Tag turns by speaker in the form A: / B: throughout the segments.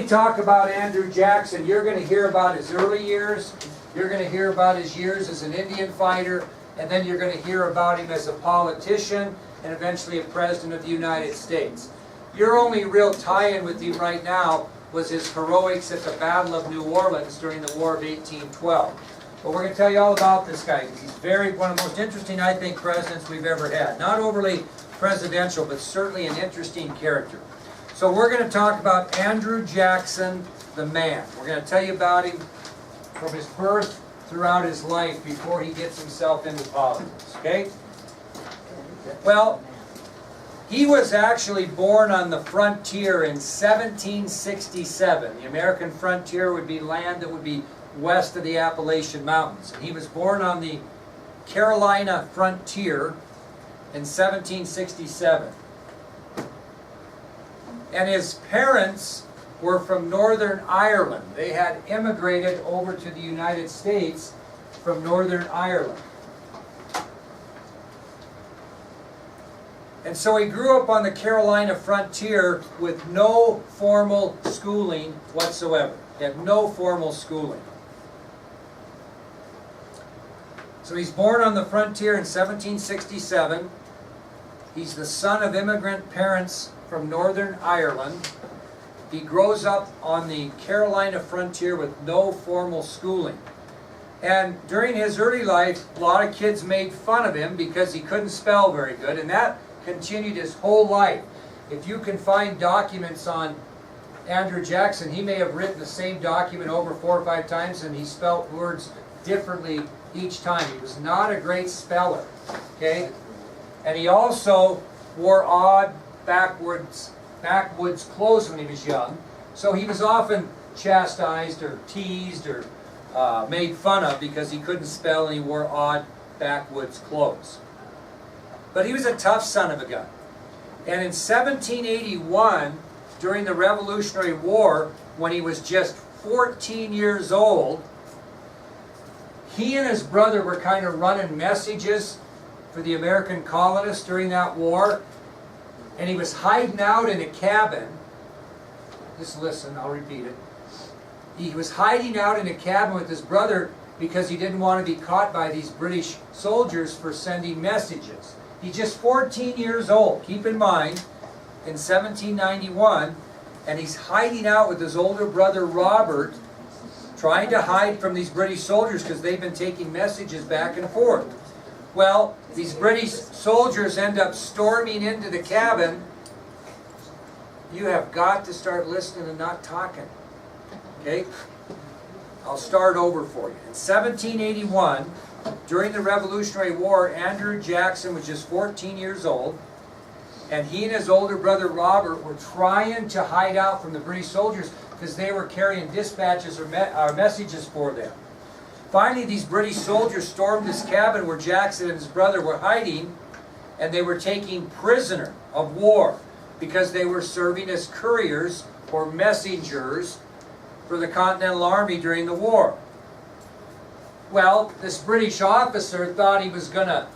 A: We talk about Andrew Jackson. You're going to hear about his early years. You're going to hear about his years as an Indian fighter, and then you're going to hear about him as a politician and eventually a president of the United States. Your only real tie-in with him right now was his heroics at the Battle of New Orleans during the War of 1812. But we're going to tell you all about this guy because he's one of the most interesting, I think, presidents we've ever had. Not overly presidential, but certainly an interesting character. So we're going to talk about Andrew Jackson, the man. We're going to tell you about him from his birth throughout his life before he gets himself into politics. Okay? Well, he was actually born on the frontier in 1767. The American frontier would be land that would be west of the Appalachian Mountains. He was born on the Carolina frontier in 1767. And his parents were from Northern Ireland. They had immigrated over to the United States from Northern Ireland. And so he grew up on the Carolina frontier with no formal schooling whatsoever. He had no formal schooling. So he's born on the frontier in 1767. He's the son of immigrant parents from Northern Ireland. He grows up on the Carolina frontier with no formal schooling. And during his early life, a lot of kids made fun of him because he couldn't spell very good, and that continued his whole life. If you can find documents on Andrew Jackson, he may have written the same document over 4 or 5 times, and he spelt words differently each time. He was not a great speller, okay? And he also wore odd backwoods clothes when he was young, so he was often chastised or teased or made fun of because he couldn't spell and he wore odd backwoods clothes. But he was a tough son of a gun. And in 1781, during the Revolutionary War, when he was just 14 years old, he and his brother were kind of running messages for the American colonists during that war. And he was hiding out in a cabin. Just listen, I'll repeat it. He was hiding out in a cabin with his brother because he didn't want to be caught by these British soldiers for sending messages. He's just 14 years old, keep in mind, in 1791, and he's hiding out with his older brother Robert, trying to hide from these British soldiers because they've been taking messages back and forth. Well, these British soldiers end up storming into the cabin. You have got to start listening and not talking. Okay? I'll start over for you. In 1781, during the Revolutionary War, Andrew Jackson was just 14 years old, and he and his older brother Robert were trying to hide out from the British soldiers because they were carrying dispatches or messages for them. Finally, these British soldiers stormed this cabin where Jackson and his brother were hiding, and they were taking prisoner of war because they were serving as couriers or messengers for the Continental Army during the war. Well, this British officer thought he was going to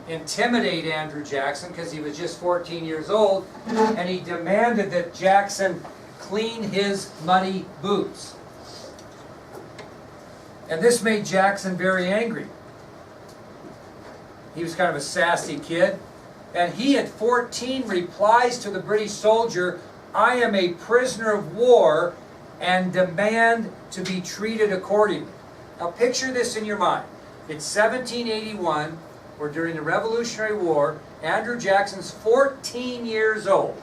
A: intimidate Andrew Jackson because he was just 14 years old, and he demanded that Jackson clean his muddy boots. And this made Jackson very angry. He was kind of a sassy kid. And he at 14 replies to the British soldier, "I am a prisoner of war and demand to be treated accordingly." Now picture this in your mind. It's 1781, or during the Revolutionary War. Andrew Jackson's 14 years old.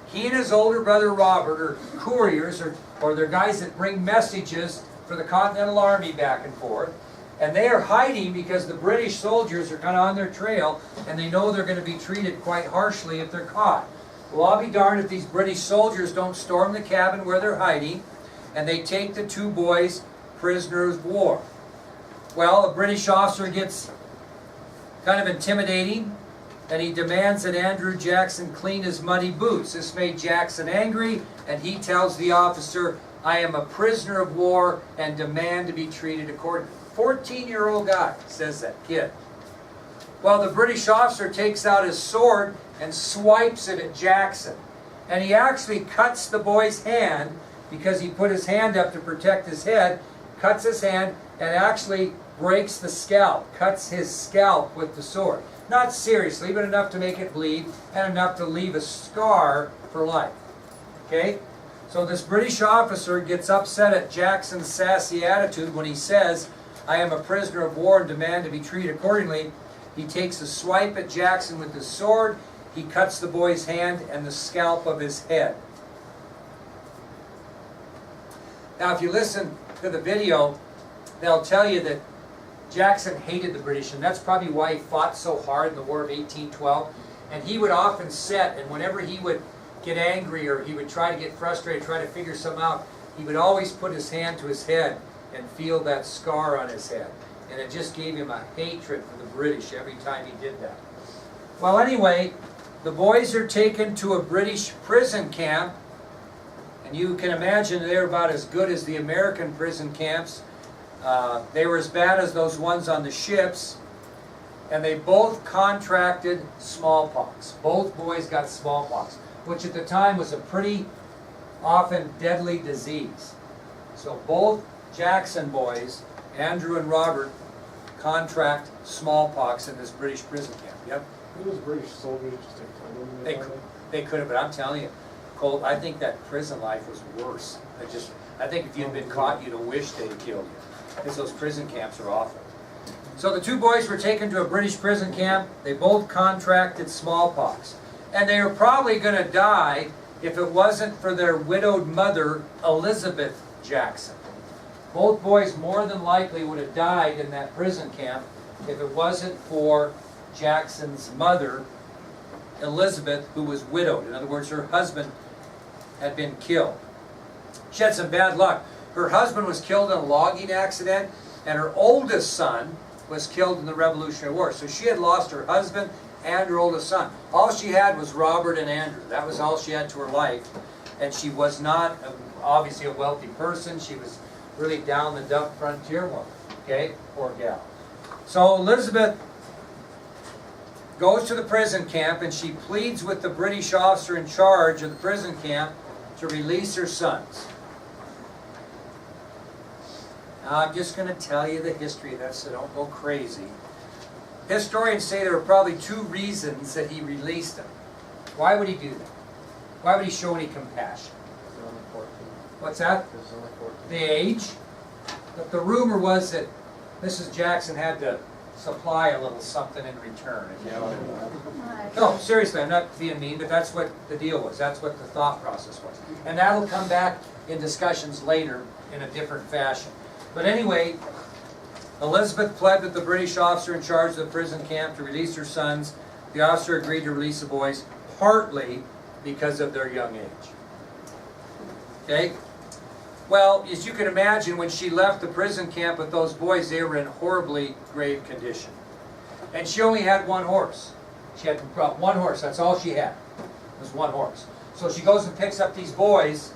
A: He and his older brother Robert are couriers, or they're guys that bring messages for the Continental Army back and forth. And they are hiding because the British soldiers are kind of on their trail, and they know they're going to be treated quite harshly if they're caught. Well, I'll be darned if these British soldiers don't storm the cabin where they're hiding, and they take the 2 boys prisoners of war. Well, a British officer gets kind of intimidating, and he demands that Andrew Jackson clean his muddy boots. This made Jackson angry, and he tells the officer, "I am a prisoner of war and demand to be treated accordingly." 14-year-old guy says that, kid. Well, the British officer takes out his sword and swipes it at Jackson. And he actually cuts the boy's hand because he put his hand up to protect his head, cuts his hand, and actually breaks the scalp, cuts his scalp with the sword. Not seriously, but enough to make it bleed and enough to leave a scar for life. Okay? So this British officer gets upset at Jackson's sassy attitude when he says, "I am a prisoner of war and demand to be treated accordingly." He takes a swipe at Jackson with his sword. He cuts the boy's hand and the scalp of his head. Now, if you listen to the video, they'll tell you that Jackson hated the British, and that's probably why he fought so hard in the War of 1812. And he would often sit, and whenever he would get angry or he would try to get frustrated, try to figure something out, he would always put his hand to his head and feel that scar on his head. And it just gave him a hatred for the British every time he did that. Well, anyway, the boys are taken to a British prison camp, and you can imagine they're about as good as the American prison camps. They were as bad as those ones on the ships, and they both contracted smallpox. Both boys got smallpox, which at the time was a pretty often deadly disease. So both Jackson boys, Andrew and Robert, contract smallpox in this British prison camp. Yep.
B: Those British soldiers just take time.
A: They could have, but I'm telling you, Colt, I think that prison life was worse. I think if you'd been caught, you'd have wished they'd killed you, because those prison camps are awful. So the two boys were taken to a British prison camp. They both contracted smallpox. And they were probably going to die if it wasn't for their widowed mother, Elizabeth Jackson. Both boys more than likely would have died in that prison camp if it wasn't for Jackson's mother, Elizabeth, who was widowed. In other words, her husband had been killed. She had some bad luck. Her husband was killed in a logging accident, and her oldest son was killed in the Revolutionary War. So she had lost her husband and her oldest son. All she had was Robert and Andrew. That was all she had to her life. And she was not obviously a wealthy person. She was really down the dump frontier woman. Okay? Poor gal. So Elizabeth goes to the prison camp, and she pleads with the British officer in charge of the prison camp to release her sons. Now, I'm just going to tell you the history of that, so don't go crazy. Historians say there were probably two reasons that he released them. Why would he do that? Why would he show any compassion? What's that? The age. But the rumor was that Mrs. Jackson had to supply a little something in return. If you know what I mean. No, seriously, I'm not being mean, but that's what the deal was. That's what the thought process was. And that'll come back in discussions later in a different fashion. But anyway, Elizabeth pled with the British officer in charge of the prison camp to release her sons. The officer agreed to release the boys, partly because of their young age. Okay? Well, as you can imagine, when she left the prison camp with those boys, they were in horribly grave condition. And she only had one horse. She had one horse. That's all she had, was one horse. So she goes and picks up these boys,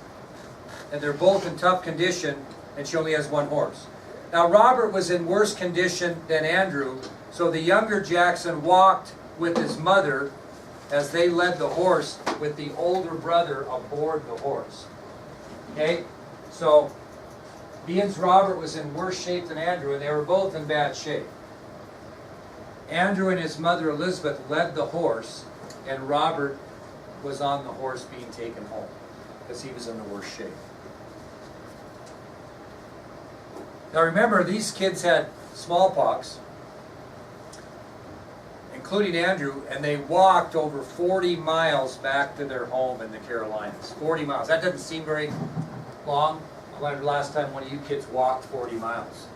A: and they're both in tough condition, and she only has one horse. Now, Robert was in worse condition than Andrew, so the younger Jackson walked with his mother as they led the horse with the older brother aboard the horse. Okay? So, being Robert was in worse shape than Andrew, and they were both in bad shape. Andrew and his mother Elizabeth led the horse, and Robert was on the horse being taken home, because he was in the worst shape. Now remember, these kids had smallpox, including Andrew, and they walked over 40 miles back to their home in the Carolinas. 40 miles. That doesn't seem very long. I wondered last time one of you kids walked 40 miles.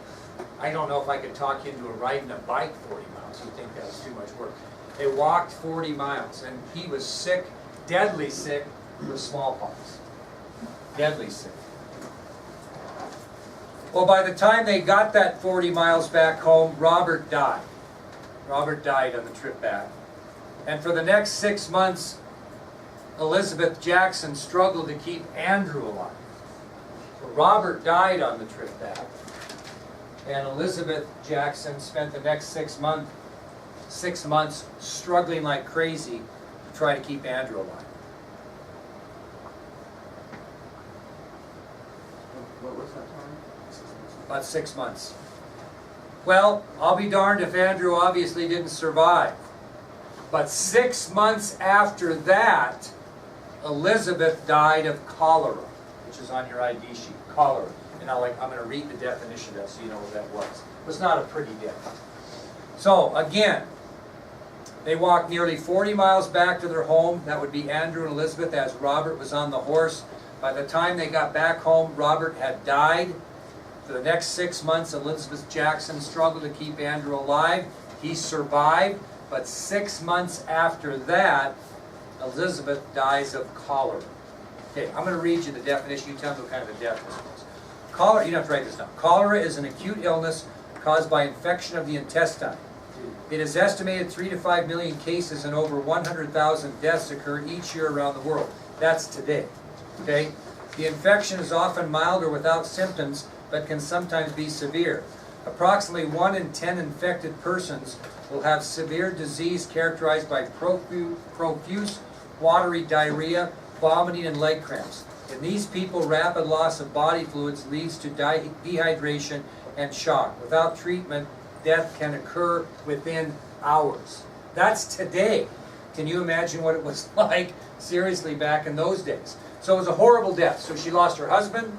A: I don't know if I could talk you into riding a bike 40 miles. You think that was too much work. They walked 40 miles, and he was sick, deadly sick with smallpox. Deadly sick. Well, by the time they got that 40 miles back home, Robert died. Robert died on the trip back. And for the next 6 months, Elizabeth Jackson struggled to keep Andrew alive. So Robert died on the trip back. And Elizabeth Jackson spent the next 6 months struggling like crazy to try to keep Andrew alive.
C: What was that time?
A: About 6 months. Well, I'll be darned if Andrew obviously didn't survive. But 6 months after that, Elizabeth died of cholera, which is on your ID sheet, cholera. And I'm going to read the definition of that so you know what that was. It was not a pretty death. So, again, they walked nearly 40 miles back to their home. That would be Andrew and Elizabeth as Robert was on the horse. By the time they got back home, Robert had died. For the next 6 months, Elizabeth Jackson struggled to keep Andrew alive. He survived, but 6 months after that, Elizabeth dies of cholera. Okay, I'm going to read you the definition. You tell me what kind of a death this was. Cholera, you don't have to write this down. Cholera is an acute illness caused by infection of the intestine. It is estimated 3 to 5 million cases and over 100,000 deaths occur each year around the world. That's today. Okay? The infection is often mild or without symptoms, but can sometimes be severe. Approximately 1 in 10 infected persons will have severe disease characterized by profuse watery diarrhea, vomiting, and leg cramps. In these people, rapid loss of body fluids leads to dehydration and shock. Without treatment, death can occur within hours. That's today. Can you imagine what it was like, seriously, back in those days? So it was a horrible death. So she lost her husband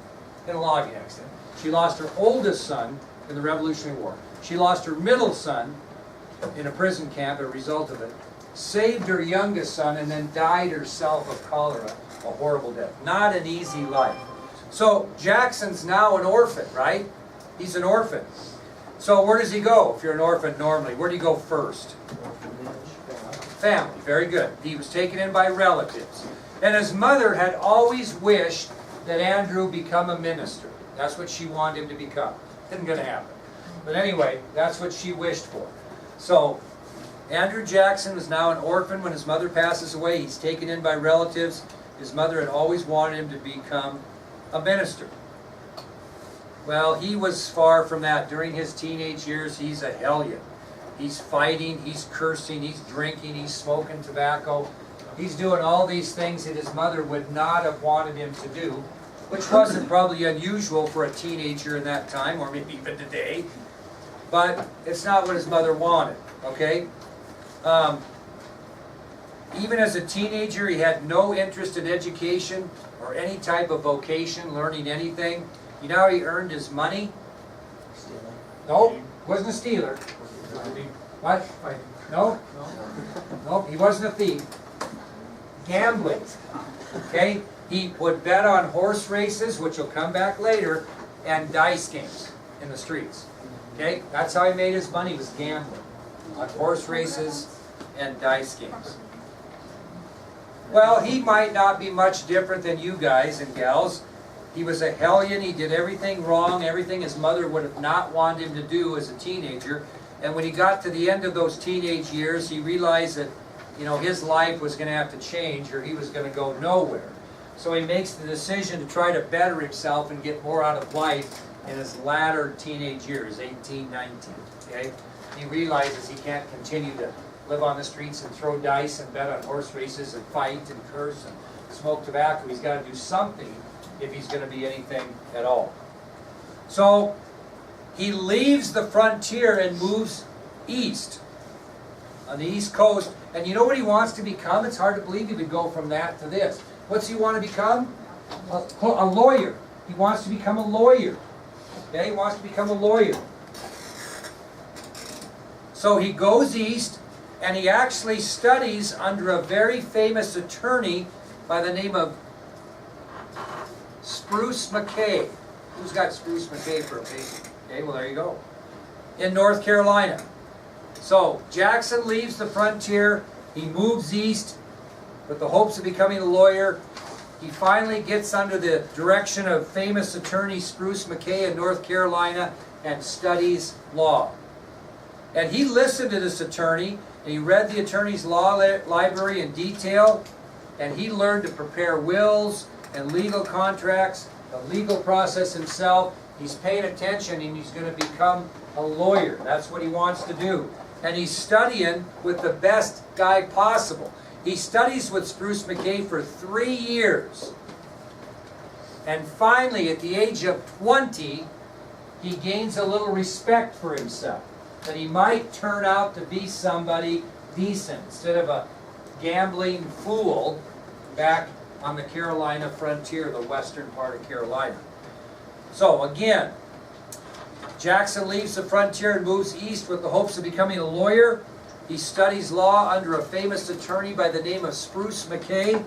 A: in a logging accident. She lost her oldest son in the Revolutionary War. She lost her middle son in a prison camp as a result of it. Saved her youngest son and then died herself of cholera. A horrible death. Not an easy life. So Jackson's now an orphan, right? He's an orphan. So where does he go if you're an orphan normally? Where do you go first? Family. Very good. He was taken in by relatives. And his mother had always wished that Andrew become a minister. That's what she wanted him to become. Isn't going to happen. But anyway, that's what she wished for. So Andrew Jackson is now an orphan when his mother passes away. He's taken in by relatives. His mother had always wanted him to become a minister. Well, he was far from that. During his teenage years, he's a hellion. He's fighting, he's cursing, he's drinking, he's smoking tobacco. He's doing all these things that his mother would not have wanted him to do, which wasn't probably unusual for a teenager in that time, or maybe even today. But it's not what his mother wanted, okay? Even as a teenager, he had no interest in education or any type of vocation, learning anything. You know how he earned his money?
C: Stealing.
A: No, wasn't a stealer. What? No? Nope, he wasn't a thief. Gambling. Okay? He would bet on horse races, which will come back later, and dice games in the streets. Okay? That's how he made his money, was gambling. On horse races and dice games. Well, he might not be much different than you guys and gals. He was a hellion. He did everything wrong, everything his mother would have not wanted him to do as a teenager. And when he got to the end of those teenage years, he realized that, you know, his life was going to have to change or he was going to go nowhere. So he makes the decision to try to better himself and get more out of life in his latter teenage years, 18, 19. Okay? He realizes he can't continue to live on the streets and throw dice and bet on horse races and fight and curse and smoke tobacco. He's got to do something if he's going to be anything at all. So he leaves the frontier and moves east on the East Coast. And you know what he wants to become? It's hard to believe he would go from that to this. What's he want to become? A lawyer. He wants to become a lawyer. Okay, he wants to become a lawyer. So he goes east, and he actually studies under a very famous attorney by the name of Spruce McKay. Who's got Spruce McKay for a patient? Okay, well there you go. In North Carolina. So Jackson leaves the frontier. He moves east with the hopes of becoming a lawyer. He finally gets under the direction of famous attorney Spruce McKay in North Carolina and studies law. And he listened to this attorney, and he read the attorney's law library in detail, and he learned to prepare wills and legal contracts, the legal process himself. He's paying attention, and he's going to become a lawyer. That's what he wants to do. And he's studying with the best guy possible. He studies with Spruce McKay for 3 years. And finally, at the age of 20, he gains a little respect for himself. That he might turn out to be somebody decent instead of a gambling fool back on the Carolina frontier, the western part of Carolina. So again, Jackson leaves the frontier and moves east with the hopes of becoming a lawyer. He studies law under a famous attorney by the name of Spruce McKay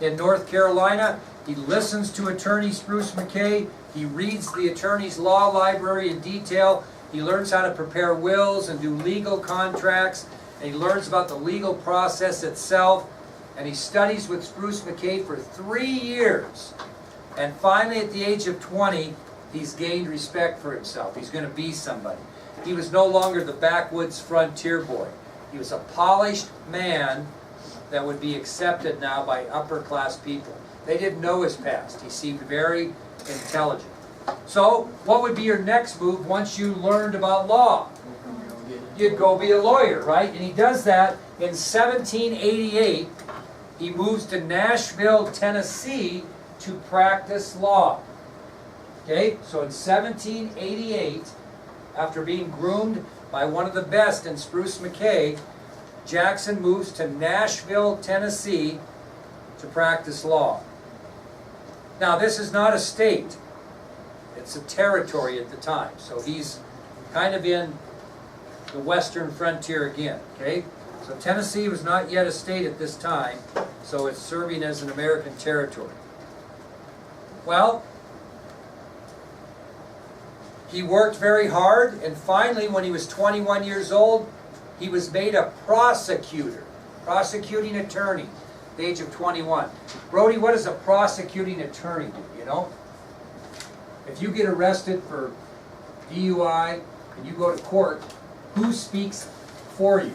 A: in North Carolina. He listens to attorney Spruce McKay. He reads the attorney's law library in detail. He learns how to prepare wills and do legal contracts. And he learns about the legal process itself. And he studies with Spruce McKay for 3 years. And finally, at the age of 20, he's gained respect for himself. He's going to be somebody. He was no longer the backwoods frontier boy. He was a polished man that would be accepted now by upper class people. They didn't know his past. He seemed very intelligent. So, what would be your next move once you learned about law? You'd go be a lawyer, right? And he does that in 1788. He moves to Nashville, Tennessee to practice law. Okay, so in 1788, after being groomed by one of the best in Spruce McKay, Jackson moves to Nashville, Tennessee to practice law. Now, this is not a state. It's a territory at the time. So he's kind of in the western frontier again, okay? So Tennessee was not yet a state at this time, so it's serving as an American territory. Well, he worked very hard, and finally, when he was 21 years old, he was made a prosecutor, prosecuting attorney, at the age of 21. Brody, what does a prosecuting attorney do, you know? If you get arrested for DUI and you go to court, who speaks for you?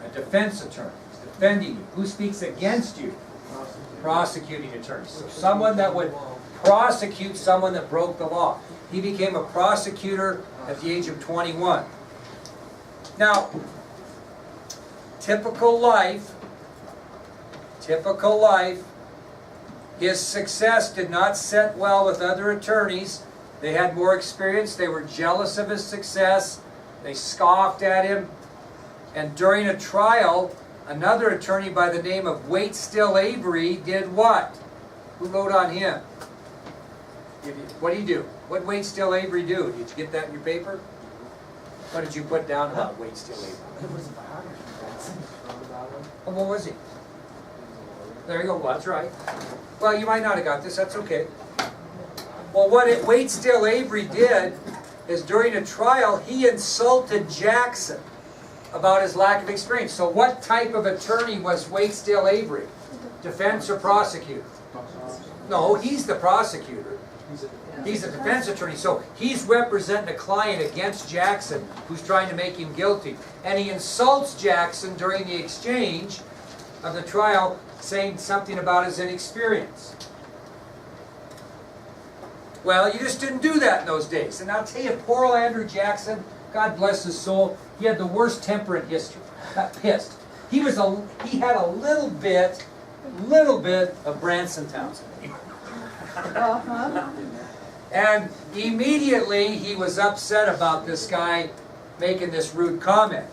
A: A defense attorney is defending you. Who speaks against you? Prosecuting attorney. So someone that would prosecute someone that broke the law. He became a prosecutor at the age of 21. Now, typical life, his success did not set well with other attorneys. They had more experience. They were jealous of his success. They scoffed at him. And during a trial, another attorney by the name of Waitstill Avery did what? Who wrote on him? What did he do? What did Waitstill Avery do? Did you get that in your paper? What did you put down about Waitstill Avery?
C: It was a biography.
A: Oh, what was he? There you go. Well, that's right. Well, you might not have got this. That's okay. Well, what Waitstill Avery did is during a trial, he insulted Jackson about his lack of experience. So what type of attorney was Waitstill Avery? Defense or prosecutor? No, he's the prosecutor. He's a defense attorney. So he's representing a client against Jackson who's trying to make him guilty. And he insults Jackson during the exchange of the trial, saying something about his inexperience. Well, you just didn't do that in those days. And I'll tell you, poor old Andrew Jackson, God bless his soul, he had the worst temper in history. Got pissed. He had a little bit of Branson Townsend. And immediately he was upset about this guy making this rude comment.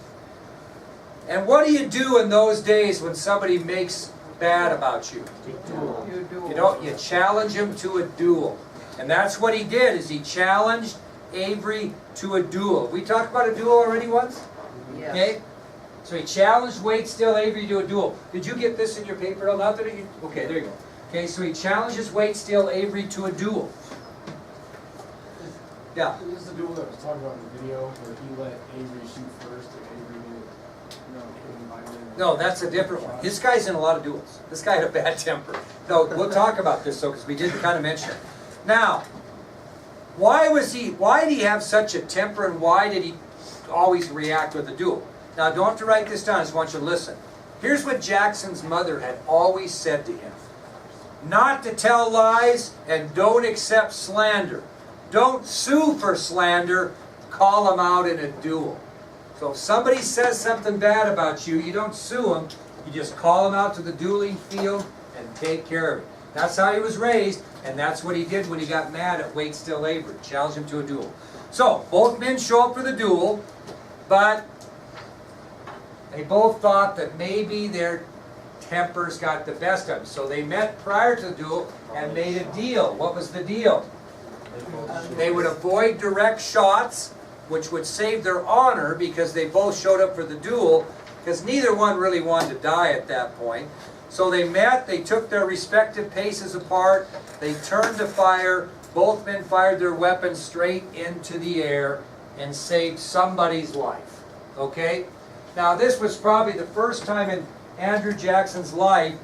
A: And what do you do in those days when somebody makes bad about you? You challenge him to a duel. And that's what he did, is he challenged Avery to a duel. We talked about a duel already once?
C: Yes.
A: Okay? So he challenged Waitstill Avery to a duel. Did you get this in your paper? No, not that you... Okay, there you go. Okay, so he challenges Waitstill Avery to a duel. Yeah.
B: This is the duel that was talked about in the video where he let Avery shoot first and Avery didn't.
A: No, that's a different one. This guy's in a lot of duels. This guy had a bad temper. No, we'll talk about this though, because we did kind of mention it. Now, why did he have such a temper, and why did he always react with a duel? Now, don't have to write this down, I just want you to listen. Here's what Jackson's mother had always said to him. Not to tell lies, and don't accept slander. Don't sue for slander, call them out in a duel. So if somebody says something bad about you, you don't sue them, you just call them out to the dueling field and take care of it. That's how he was raised. And that's what he did when he got mad at Wait Still Avery, challenged him to a duel. So, both men show up for the duel, but they both thought that maybe their tempers got the best of them. So they met prior to the duel and made a deal. What was the deal? They would avoid direct shots, which would save their honor because they both showed up for the duel, because neither one really wanted to die at that point. So they met, they took their respective paces apart, they turned to fire, both men fired their weapons straight into the air and saved somebody's life. Okay? Now this was probably the first time in Andrew Jackson's life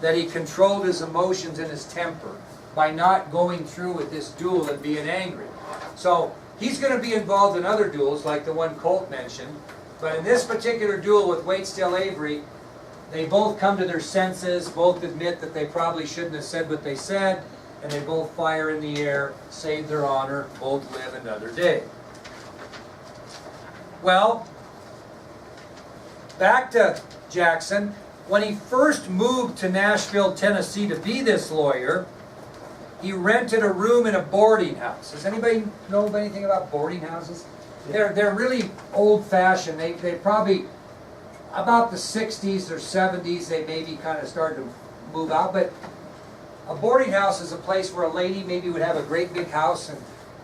A: that he controlled his emotions and his temper by not going through with this duel and being angry. So he's going to be involved in other duels like the one Colt mentioned, but in this particular duel with Wait Still Avery, they both come to their senses, both admit that they probably shouldn't have said what they said, and they both fire in the air, save their honor, both live another day. Well, back to Jackson. When he first moved to Nashville, Tennessee to be this lawyer, he rented a room in a boarding house. Does anybody know anything about boarding houses? They're really old-fashioned. They probably, about the 60s or 70s, they maybe kind of started to move out. But a boarding house is a place where a lady maybe would have a great big house and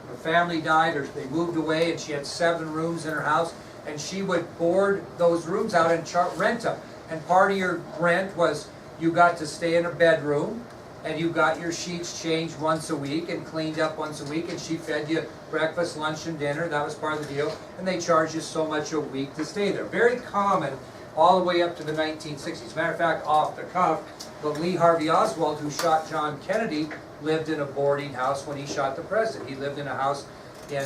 A: her family died or they moved away and she had 7 rooms in her house, and she would board those rooms out and rent them. And part of your rent was you got to stay in a bedroom, and you got your sheets changed once a week and cleaned up once a week, and she fed you breakfast, lunch, and dinner. That was part of the deal. And they charged you so much a week to stay there. Very common all the way up to the 1960s. Matter of fact, off the cuff, but Lee Harvey Oswald, who shot John Kennedy, lived in a boarding house when he shot the president. He lived in a house in